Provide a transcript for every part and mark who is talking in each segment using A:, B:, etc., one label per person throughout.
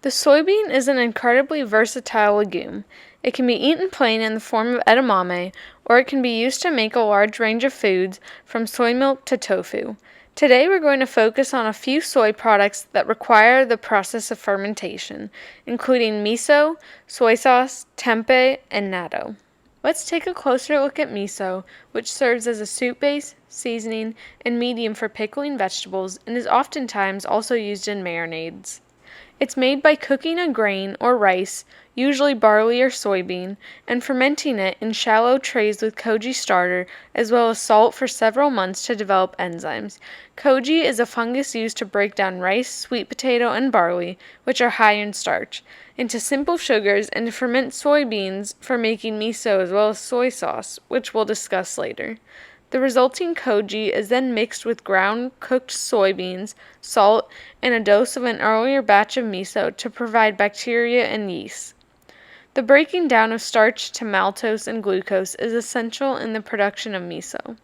A: The soybean is an incredibly versatile legume. It can be eaten plain in the form of edamame, or it can be used to make a large range of foods, from soy milk to tofu. Today we're going to focus on a few soy products that require the process of fermentation, including miso, soy sauce, tempeh, and natto. Let's take a closer look at miso, which serves as a soup base, seasoning, and medium for pickling vegetables, and is oftentimes also used in marinades. It's made by cooking a grain or rice, usually barley or soybean, and fermenting it in shallow trays with koji starter, as well as salt for several months to develop enzymes. Koji is a fungus used to break down rice, sweet potato, and barley, which are high in starch, into simple sugars and to ferment soybeans for making miso as well as soy sauce, which we'll discuss later. The resulting koji is then mixed with ground cooked soybeans, salt, and a dose of an earlier batch of miso to provide bacteria and yeast. The breaking down of starch to maltose and glucose is essential in the production of miso.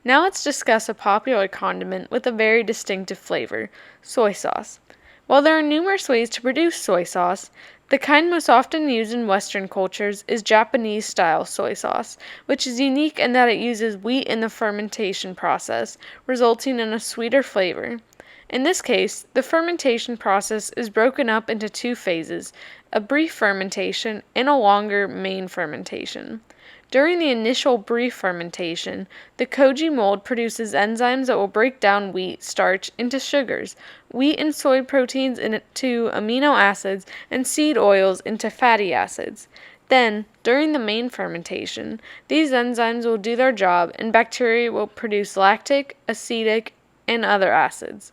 A: Now let's discuss a popular condiment with a very distinctive flavor, soy sauce. While there are numerous ways to produce soy sauce, the kind most often used in Western cultures is Japanese-style soy sauce, which is unique in that it uses wheat in the fermentation process, resulting in a sweeter flavor. In this case, the fermentation process is broken up into two phases, a brief fermentation and a longer main fermentation. During the initial brief fermentation, the koji mold produces enzymes that will break down wheat starch into sugars, wheat and soy proteins into amino acids, and seed oils into fatty acids. Then, during the main fermentation, these enzymes will do their job and bacteria will produce lactic, acetic, and other acids.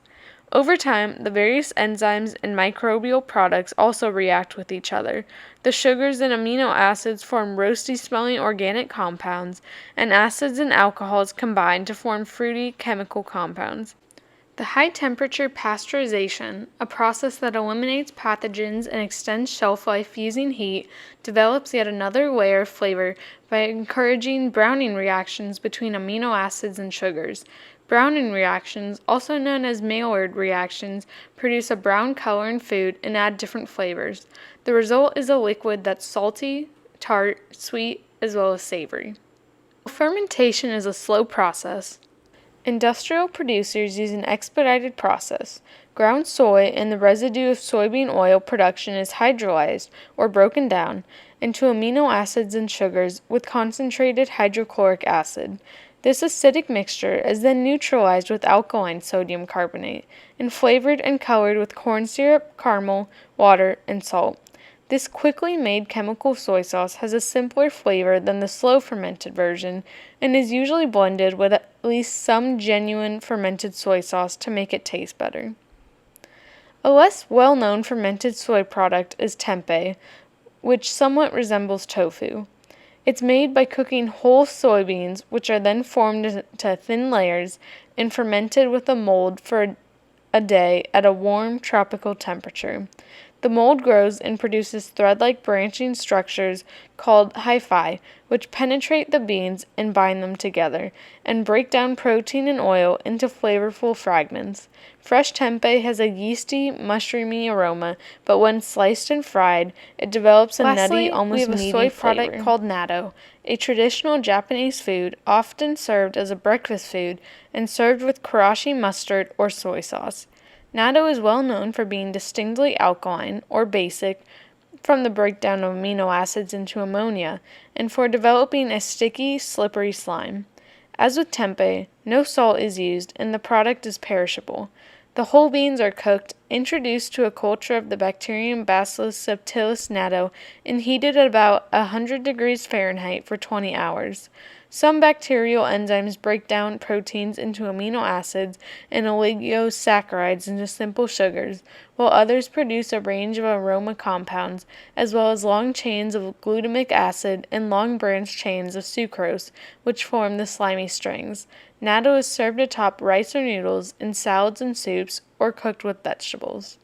A: Over time, the various enzymes and microbial products also react with each other. The sugars and amino acids form roasty-smelling organic compounds, and acids and alcohols combine to form fruity chemical compounds. The high-temperature pasteurization, a process that eliminates pathogens and extends shelf life using heat, develops yet another layer of flavor by encouraging browning reactions between amino acids and sugars. Browning reactions, also known as Maillard reactions, produce a brown color in food and add different flavors. The result is a liquid that's salty, tart, sweet, as well as savory. Fermentation is a slow process. Industrial producers use an expedited process. Ground soy and the residue of soybean oil production is hydrolyzed, or broken down, into amino acids and sugars with concentrated hydrochloric acid. This acidic mixture is then neutralized with alkaline sodium carbonate and flavored and colored with corn syrup, caramel, water, and salt. This quickly made chemical soy sauce has a simpler flavor than the slow fermented version and is usually blended with at least some genuine fermented soy sauce to make it taste better. A less well-known fermented soy product is tempeh, which somewhat resembles tofu. It's made by cooking whole soybeans, which are then formed into thin layers and fermented with a mold for a day at a warm tropical temperature. The mold grows and produces thread-like branching structures called hyphae, which penetrate the beans and bind them together, and break down protein and oil into flavorful fragments. Fresh tempeh has a yeasty, mushroomy aroma, but when sliced and fried, it develops a nutty, almost meaty flavor. We have a soy product called natto, a traditional Japanese food often served as a breakfast food and served with karashi mustard or soy sauce. Natto is well known for being distinctly alkaline, or basic, from the breakdown of amino acids into ammonia, and for developing a sticky, slippery slime. As with tempeh, no salt is used, and the product is perishable. The whole beans are cooked, introduced to a culture of the bacterium Bacillus subtilis natto, and heated at about 100 degrees Fahrenheit for 20 hours. Some bacterial enzymes break down proteins into amino acids and oligosaccharides into simple sugars, while others produce a range of aroma compounds, as well as long chains of glutamic acid and long branched chains of sucrose, which form the slimy strings. Natto is served atop rice or noodles, in salads and soups, or cooked with vegetables.